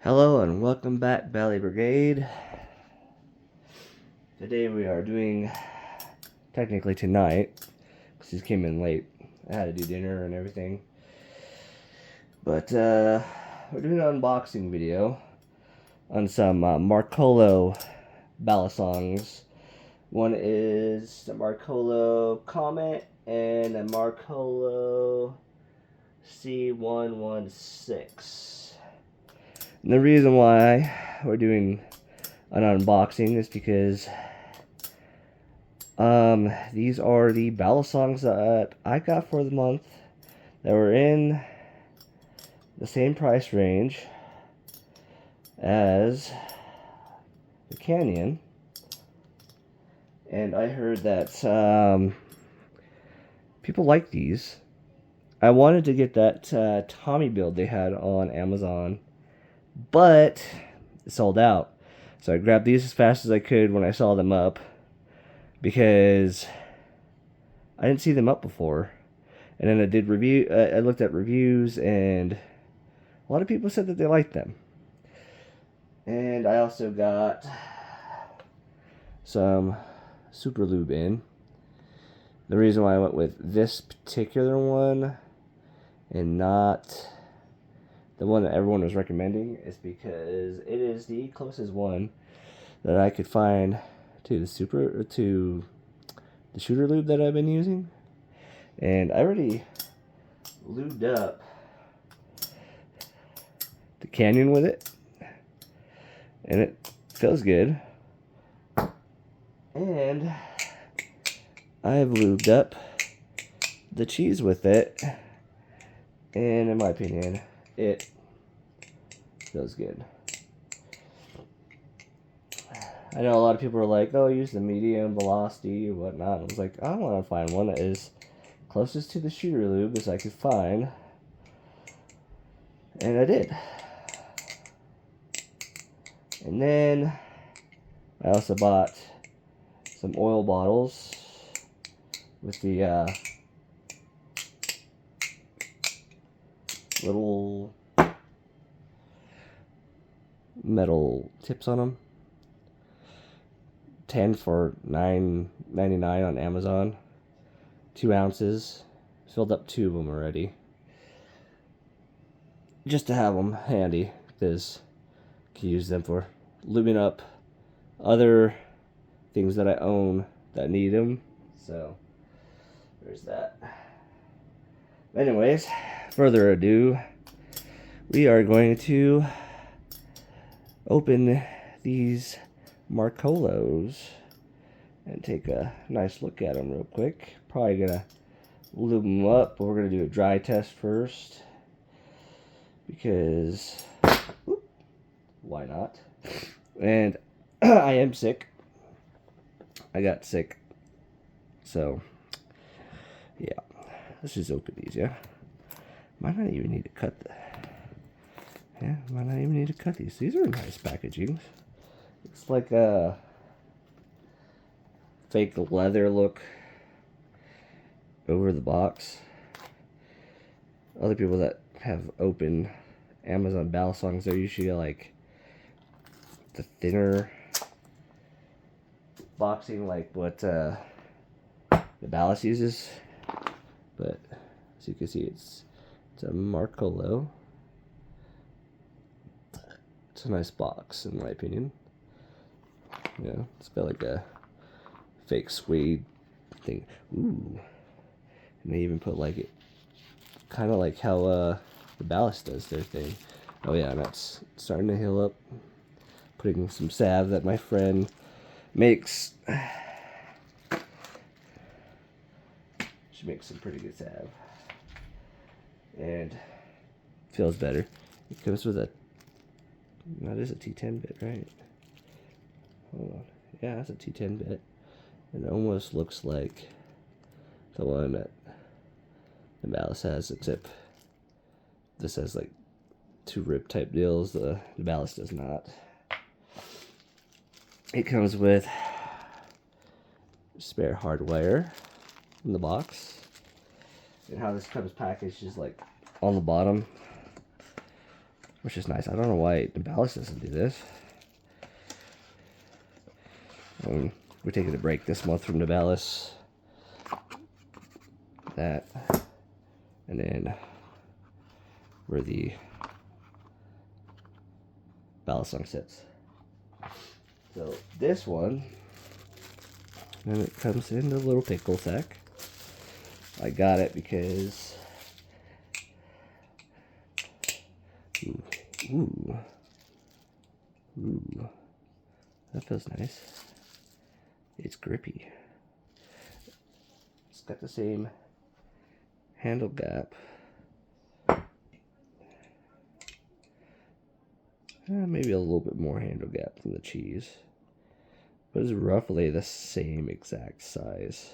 Hello and welcome back, Bally Brigade. Today we are doing, technically tonight, because he came in late. I had to do dinner and everything. But we're doing an unboxing video on some MARCOLO balisongs. One is the MARCOLO Comet and a MARCOLO C116. And the reason why we're doing an unboxing is because these are the balisongs that I got for the month that were in the same price range as the Canyon. And I heard that people like these. I wanted to get that Tommy build they had on Amazon, but it sold out. So I grabbed these as fast as I could when I saw them up, because I didn't see them up before. And then I looked at reviews, and a lot of people said that they liked them. And I also got some super lube in. The reason why I went with this particular one and not the one that everyone was recommending is because it is the closest one that I could find to the shooter lube that I've been using. And I already lubed up the Canyon with it, and it feels good. And I've lubed up the cheese with it, and in my opinion, it feels good. I know a lot of people are like, oh, use the medium velocity or whatnot. I was like, I want to find one that is closest to the shooter lube as I could find. And I did. And then I also bought some oil bottles with the little metal tips on them. 10 for $9.99 on Amazon. 2 ounces. Filled up 2 of them already, just to have them handy, because I can use them for lubing up other things that I own that need them. So there's that. Anyways, further ado, we are going to open these MARCOLOs and take a nice look at them real quick. Probably gonna lube them up, but we're gonna do a dry test first, because why not? And I am sick. I got sick, so yeah. Let's just open these. Yeah, might not even need to cut might not even need to cut these. These are nice packaging. It's like a fake leather look over the box. Other people that have open Amazon balisongs, they're usually like the thinner boxing, like what the ballast uses. But as you can see, it's a MARCOLO. It's a nice box, in my opinion. Yeah, it's got like a fake suede thing. Ooh. And they even put like it, kind of like how the ballast does their thing. Oh yeah, and that's starting to heal up. Putting some salve that my friend makes. She makes some pretty good salve. And feels better. It comes with a, that is a T10 bit, right? Hold on. Yeah, that's a T10 bit. It almost looks like the one that the ballast has, except this has like 2 rib type deals. The ballast does not. It comes with spare hardware in the box. And how this comes packaged is like on the bottom. which is nice. I don't know why Nibalis doesn't do this. We're taking a break this month from Nibalis. That, and then where the Balisong sits. So this one, and it comes in a little pickle sack. I got it because ooh, that feels nice. It's grippy. It's got the same handle gap. Maybe a little bit more handle gap than the cheese, but it's roughly the same exact size.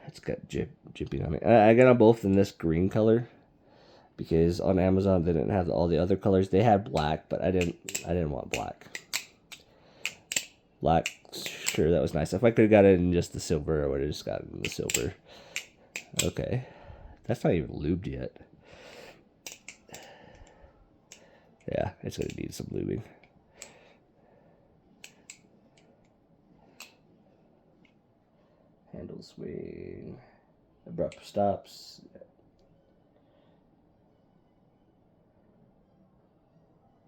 It's got jipping on it. I got them both in this green color because on Amazon they didn't have all the other colors. They had black, but I didn't want black. Black, sure, that was nice. If I could have got it in just the silver, I would have just got it in the silver. Okay, that's not even lubed yet. Yeah, it's gonna need some lubing. Handle swing, abrupt stops.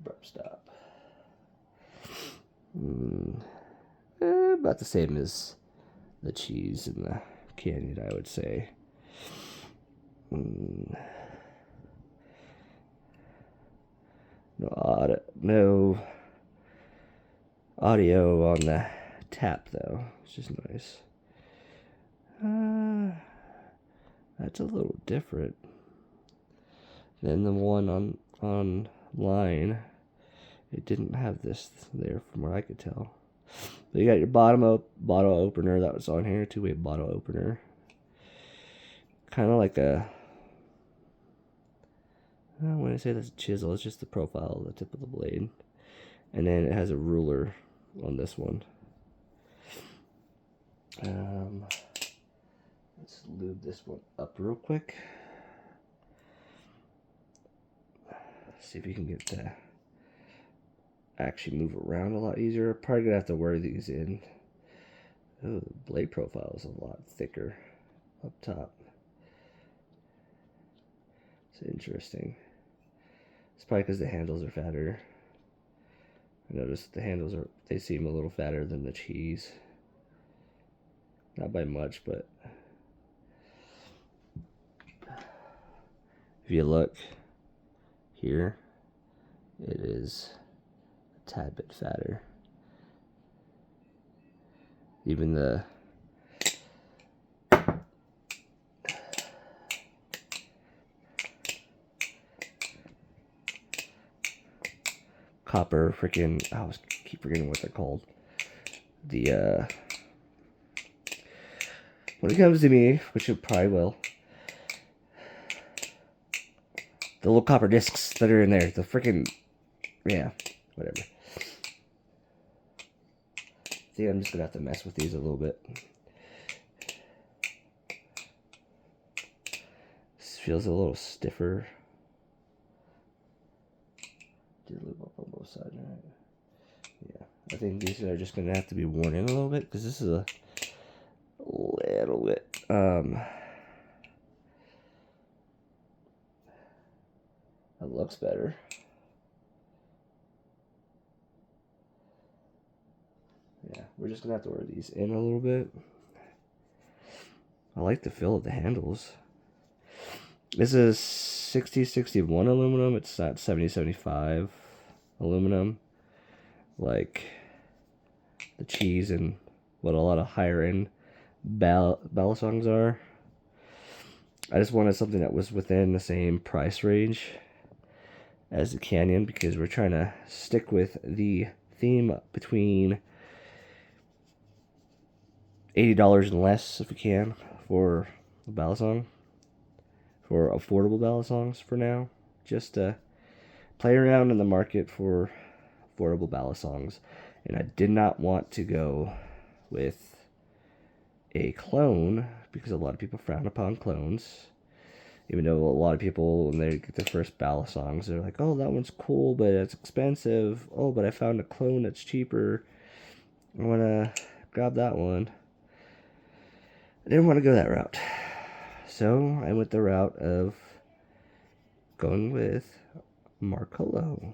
Abrupt stop. About the same as the cheese in the Canyon, I would say. No audio on the tap though, which is nice. That's a little different than the one online. It didn't have this there from what I could tell. So you got your bottle opener that was on here, two-way bottle opener. Kind of like a, when I say that's a chisel, it's just the profile of the tip of the blade. And then it has a ruler on this one. Let's lube this one up real quick. See if you can get to actually move around a lot easier. Probably gonna have to wear these in. Oh, the blade profile is a lot thicker up top. It's interesting. It's probably because the handles are fatter. I noticed the handles they seem a little fatter than the cheese. Not by much, but if you look here, it is a tad bit fatter. Even the copper freaking, I keep forgetting what they're called. The when it comes to me, which it probably will, the little copper discs that are in there, the freaking, yeah, whatever. I think I'm just gonna have to mess with these a little bit. This feels a little stiffer. Did lube up on both sides, right? Yeah, I think these are just gonna have to be worn in a little bit because this is a little bit that looks better. Yeah, we're just gonna have to wear these in a little bit. I like the feel of the handles. This is 6061 aluminum. It's not 7075 aluminum like the cheese and what a lot of higher end Balisongs are. I just wanted something that was within the same price range as the Canyon because we're trying to stick with the theme between $80 and less if we can for the Balisong, for affordable Balisongs for now, just to play around in the market for affordable Balisongs. And I did not want to go with a clone because a lot of people frown upon clones, Even though a lot of people, when they get their first ballast songs, they're like, oh, that one's cool, but it's expensive. Oh, but I found a clone that's cheaper. I want to grab that one. I didn't want to go that route. So I went the route of going with MARCOLO,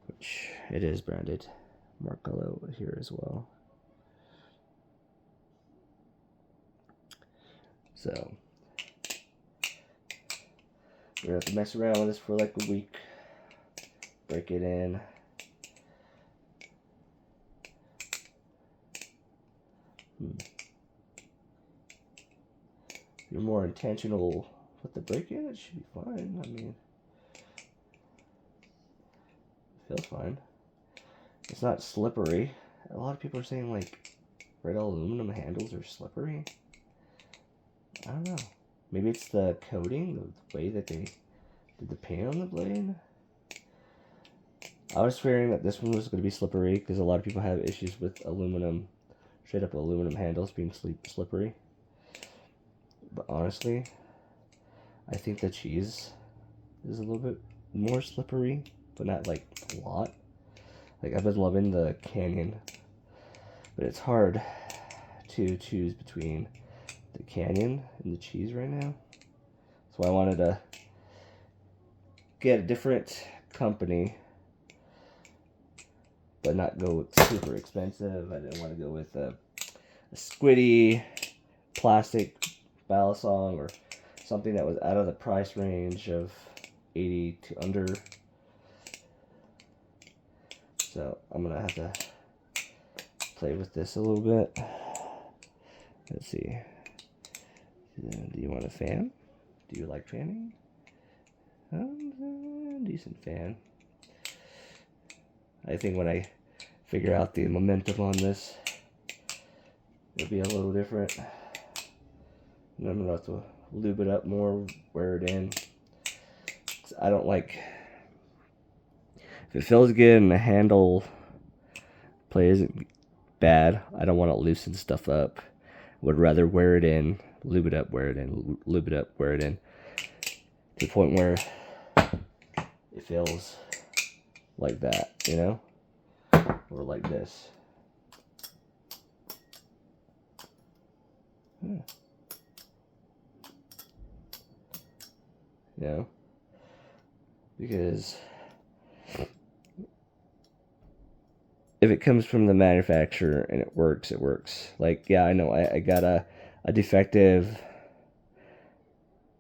which it is branded MARCOLO here as well. So we're gonna have to mess around with this for like a week. Break it in. If you're more intentional with the break-in, it should be fine. I mean, it feels fine. It's not slippery. A lot of people are saying like red aluminum handles are slippery. I don't know. Maybe it's the coating, the way that they did the paint on the blade. I was fearing that this one was going to be slippery because a lot of people have issues with aluminum, straight up aluminum handles being slippery. But honestly, I think the cheese is a little bit more slippery, but not like a lot. Like, I've been loving the Canyon, but it's hard to choose between the Canyon and the cheese right now. So I wanted to get a different company, but not go super expensive. I didn't want to go with a squiddy plastic balisong or something that was out of the price range of 80 to under. So I'm gonna have to play with this a little bit. Let's see. Do you want a fan? Do you like fanning? Decent fan. I think when I figure out the momentum on this, it'll be a little different. And I'm gonna have to lube it up more, wear it in. I don't like, if it feels good and the handle plays bad, I don't want to loosen stuff up. Would rather wear it in, lube it up, wear it in, lube it up, wear it in, to the point where it feels like that, you know, or like this. You know, because if it comes from the manufacturer and it works, it works. Like, yeah, I know I got a defective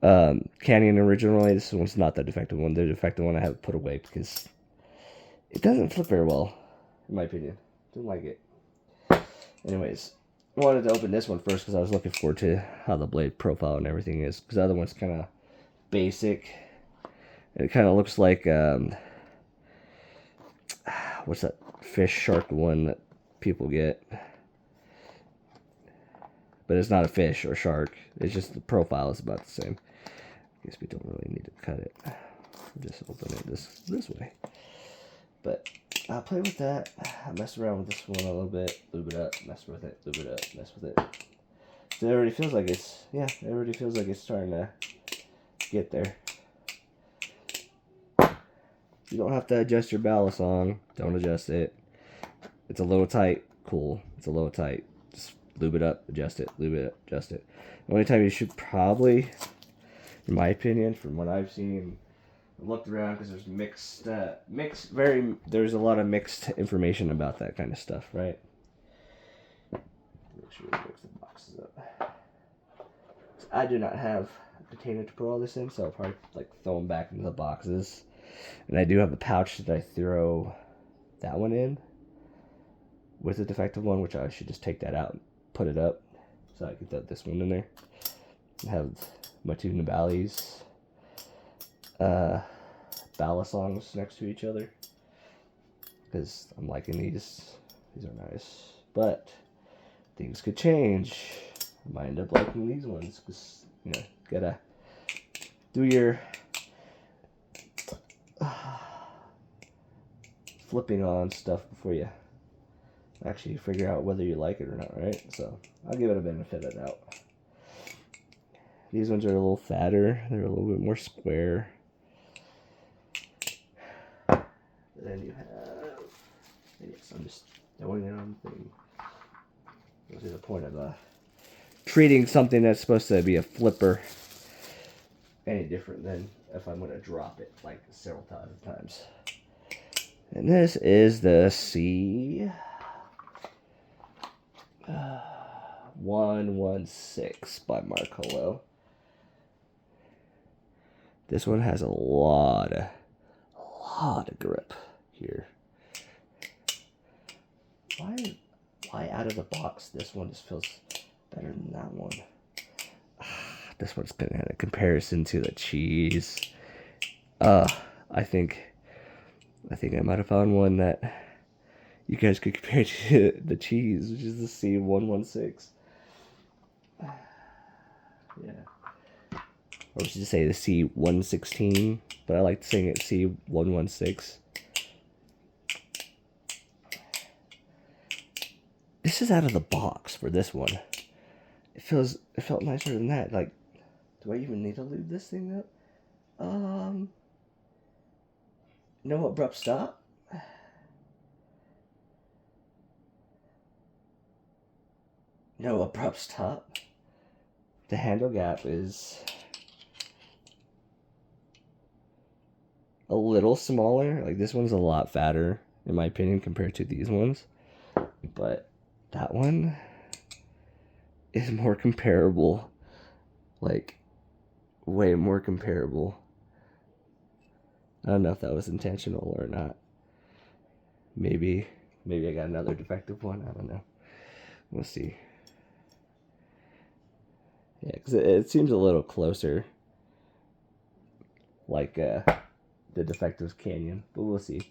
Canyon originally. This one's not the defective one. The defective one I have put away because it doesn't flip very well, in my opinion. Don't like it. Anyways, I wanted to open this one first because I was looking forward to how the blade profile and everything is. Because the other one's kind of basic. It kind of looks like what's that fish shark one that people get? But it's not a fish or shark. It's just the profile is about the same. I guess we don't really need to cut it. We'll just open it this way. But I'll play with that. I'll mess around with this one a little bit. Lube it up, mess with it, lube it up, mess with it. So it already feels like it's, yeah, it already feels like it's starting to get there. You don't have to adjust your balisong. Don't adjust it. It's a little tight. Cool. It's a little tight. Just lube it up, adjust it, lube it up, adjust it. The only time you should probably, in my opinion, from what I've seen, I looked around because there's there's a lot of mixed information about that kind of stuff, right? Make sure we mix the boxes up. So I do not have a container to put all this in, so I'll probably like throw them back into the boxes. And I do have a pouch that I throw that one in with the defective one, which I should just take that out and put it up. So I can throw this one in there. I have my two Nibali's balisongs next to each other. Because I'm liking these. These are nice. But things could change. I might end up liking these ones. Because, you know, gotta do your flipping on stuff before you actually figure out whether you like it or not, right? So I'll give it a benefit of the doubt. These ones are a little fatter. They're a little bit more square. Then you have, yes, I'm just throwing it on the thing. This is the point of treating something that's supposed to be a flipper any different than if I'm going to drop it like several times. And this is the C116 by MARCOLO. This one has a lot of grip here. Why out of the box this one just feels better than that one? This one's gonna have a comparison to the cheese. I think I might have found one that you guys could compare to the cheese, which is the C116. Yeah. Or we should just say the C116, but I like saying it C116. This is out of the box for this one. It felt nicer than that. Like, do I even need to lube this thing up? No abrupt stop. No abrupt stop. The handle gap is a little smaller. Like, this one's a lot fatter, in my opinion, compared to these ones. But that one is more comparable. Like, way more comparable. I don't know if that was intentional or not. Maybe I got another defective one. I don't know. We'll see. Yeah, because it seems a little closer. Like the defective Canyon. But we'll see.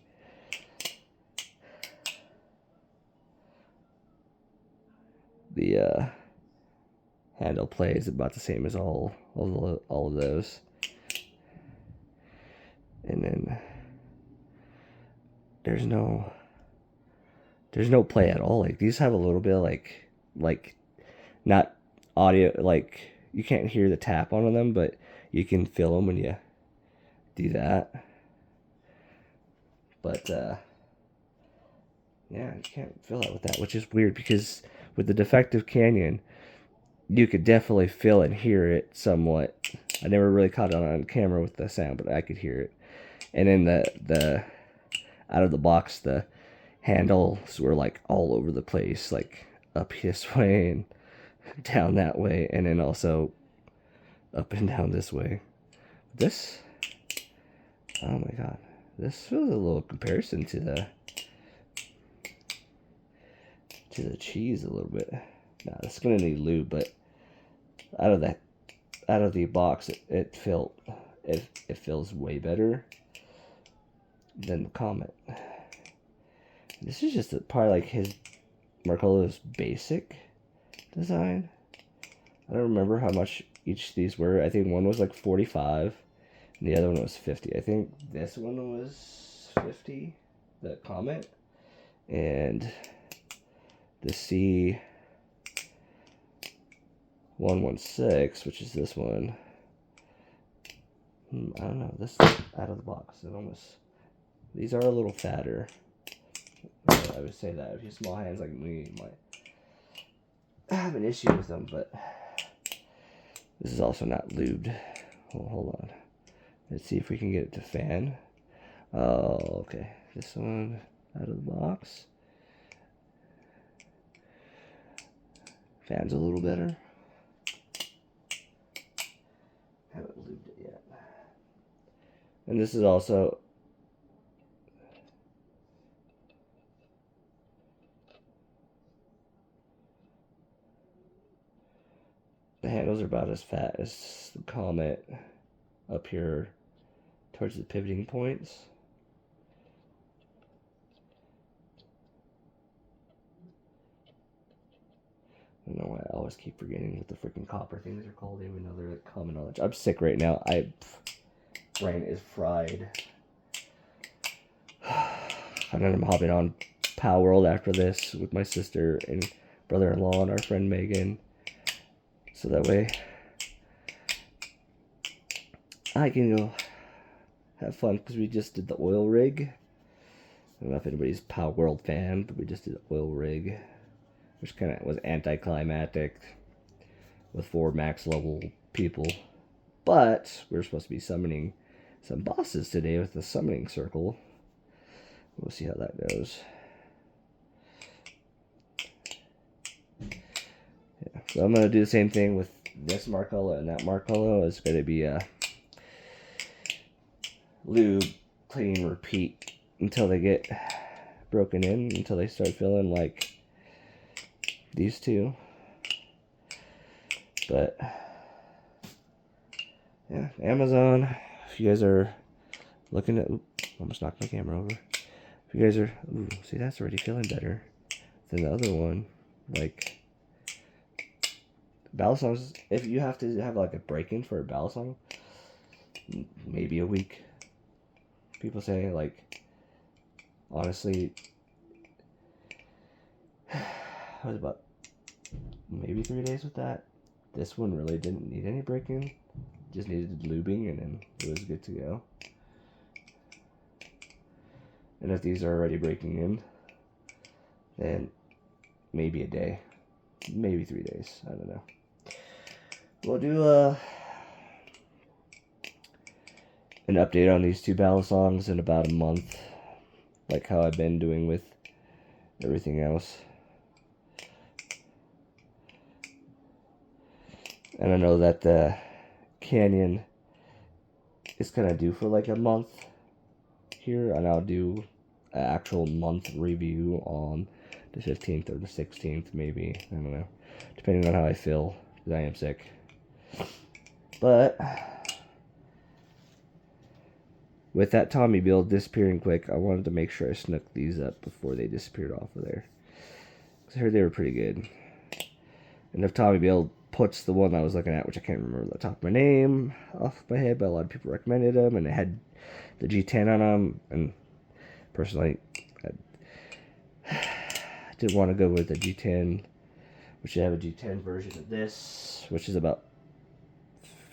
The handle play is about the same as all of those. And then there's no play at all. Like, these have a little bit of like not audio, like you can't hear the tap on them, but you can feel them when you do that. But yeah, you can't feel it with that, which is weird because with the defective Canyon, you could definitely feel and hear it somewhat. I never really caught it on camera with the sound, but I could hear it. And then the out of the box, the handles were like all over the place, like up this way and down that way, and then also up and down this way. This, oh my god, this feels a little comparison to the cheese a little bit. Nah, it's gonna need lube, but out of the box, it feels way better than the Comet. This is just probably like his MARCOLO's basic design. I don't remember how much each of these were. I think one was like 45 and the other one was 50. I think this one was 50, the Comet, and the C116, which is this one. I don't know, this out of the box, it almost, these are a little fatter. I would say that if you have small hands like me, you might have an issue with them, but this is also not lubed. Oh, hold on. Let's see if we can get it to fan. Oh, okay. This one out of the box. Fan's a little better. Haven't lubed it yet. And this is also the handles are about as fat as the Comet up here towards the pivoting points. I don't know why I always keep forgetting what the freaking copper things are called, even though they're like common knowledge. I'm sick right now. Brain is fried. And then I'm hopping on Pow World after this with my sister and brother-in-law and our friend Megan. So that way I can go have fun because we just did the oil rig. I don't know if anybody's Power World fan, but we just did the oil rig, which kind of was anticlimactic with 4 max level people. But we're supposed to be summoning some bosses today with the summoning circle. We'll see how that goes. Yeah, so I'm going to do the same thing with this MARCOLO and that MARCOLO. It's going to be a lube, clean, repeat until they get broken in, until they start feeling like these two. But yeah, Amazon, if you guys are looking at, almost knocked my camera over. If you guys are, see, that's already feeling better than the other one. Like, ballad songs, if you have to have like a break-in for a ballad song, maybe a week. People say, like, honestly, I was about maybe 3 days with that. This one really didn't need any break-in. Just needed lubing, and then it was good to go. And if these are already breaking in, then maybe a day, maybe 3 days. I don't know. We'll do an update on these 2 ballad songs in about a month, like how I've been doing with everything else. And I know that the Canyon is kind of due for like a month here, and I'll do an actual month review on the 15th or the 16th, maybe. I don't know, depending on how I feel, because I am sick. But with that Tommy build disappearing quick, I wanted to make sure I snuck these up before they disappeared off of there, because I heard they were pretty good. And if Tommy build puts the one I was looking at, which I can't remember the top of my name off my head, but a lot of people recommended them, and it had the G10 on them, and personally, I didn't want to go with the G10, which I have a G10 version of this, which is about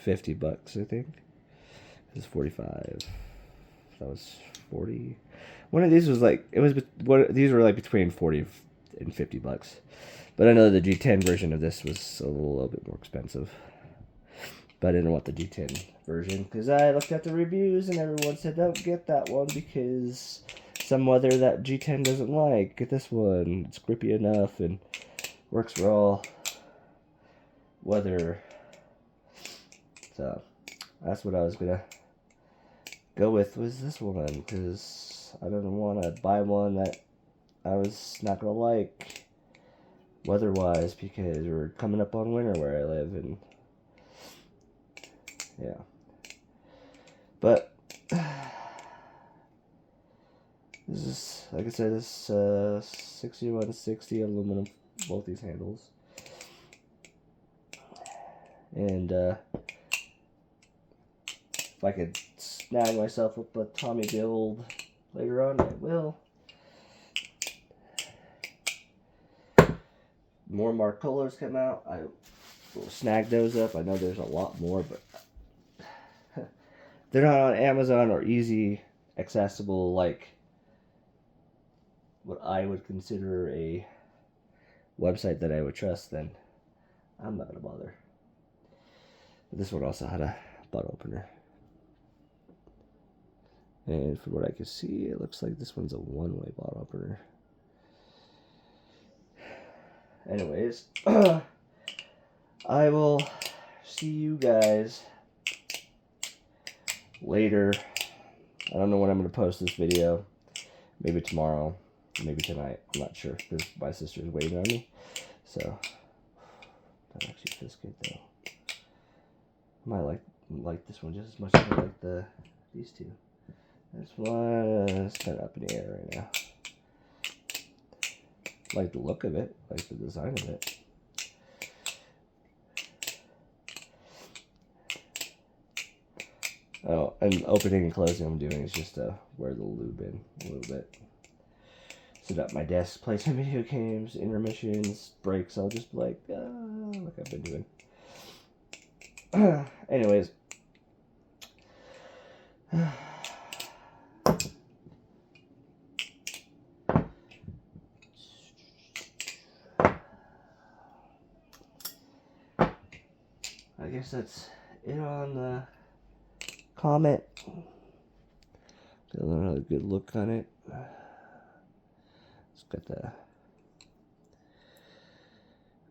$50, I think. This is 45. That was 40. One of these was like, these were like between 40 and $50. But I know the G10 version of this was a little bit more expensive. But I didn't want the G10 version because I looked at the reviews and everyone said don't get that one because some weather that G10 doesn't like. Get this one. It's grippy enough and works for all weather. So that's what I was going to go with, was this one, because I didn't want to buy one that I was not going to like weather-wise, because we're coming up on winter where I live, and yeah. But this is, like I said, this 6160 aluminum, both these handles. And if I could snag myself up a Tommy build later on, I will. More MARCOLOs come out, I will snag those up. I know there's a lot more, but they're not on Amazon or easy accessible like what I would consider a website that I would trust, then I'm not gonna bother. But this one also had a butt opener. And from what I can see, it looks like this one's a one-way butt opener. Anyways, I will see you guys later. I don't know when I'm going to post this video. Maybe tomorrow, maybe tonight. I'm not sure because my sister's waiting on me. So, that actually feels good though. I might like this one just as much as I like these two. This one is kind of up in the air right now. Like the look of it, like the design of it. Oh, and opening and closing I'm doing is just to wear the lube in a little bit. Sit up my desk, play some video games, intermissions, breaks, I'll just like I've been doing. Anyways, I guess that's it on the Comet. Got another good look on it. It's got the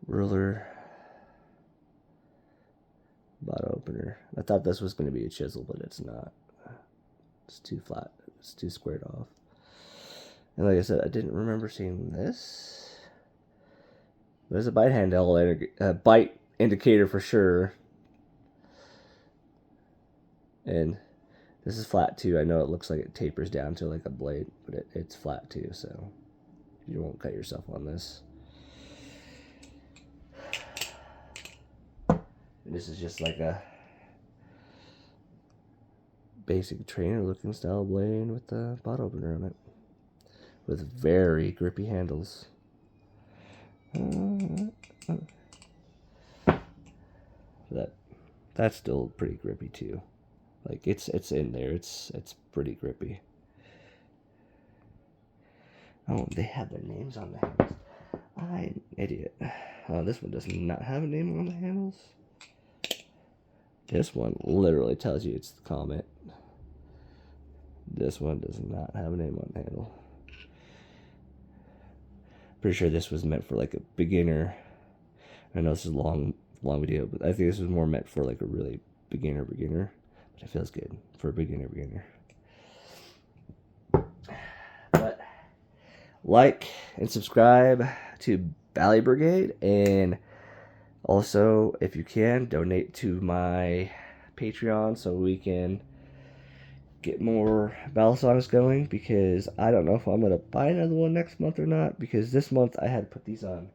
ruler bottle opener. I thought this was going to be a chisel, but it's not. It's too flat. It's too squared off. And like I said, I didn't remember seeing this. There's a bite handle, bite indicator for sure. And this is flat too. I know it looks like it tapers down to like a blade, but it's flat too, so you won't cut yourself on this. And this is just like a basic trainer looking style blade with the bottle opener on it, with very grippy handles. That's still pretty grippy too. Like it's in there. It's pretty grippy. Oh, they have their names on the handles. I'm an idiot. Oh, this one does not have a name on the handles. This one literally tells you it's the Comet. This one does not have a name on the handle. Pretty sure this was meant for like a beginner. I know this is a long video, but I think this was more meant for like a really beginner. But it feels good for a beginner. But like and subscribe to Bally Brigade, and also, if you can, donate to my Patreon so we can get more battle songs going, because I don't know if I'm going to buy another one next month or not, because this month I had to put these on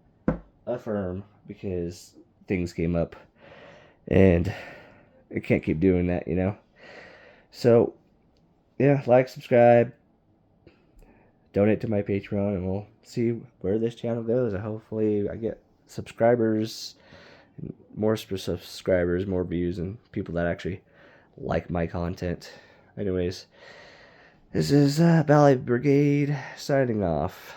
Affirm because things came up, and I can't keep doing that, you know. So, yeah, like, subscribe, donate to my Patreon, and we'll see where this channel goes. Hopefully I get subscribers, more subscribers, more views, and people that actually like my content. Anyways, this is Bally Brigade signing off.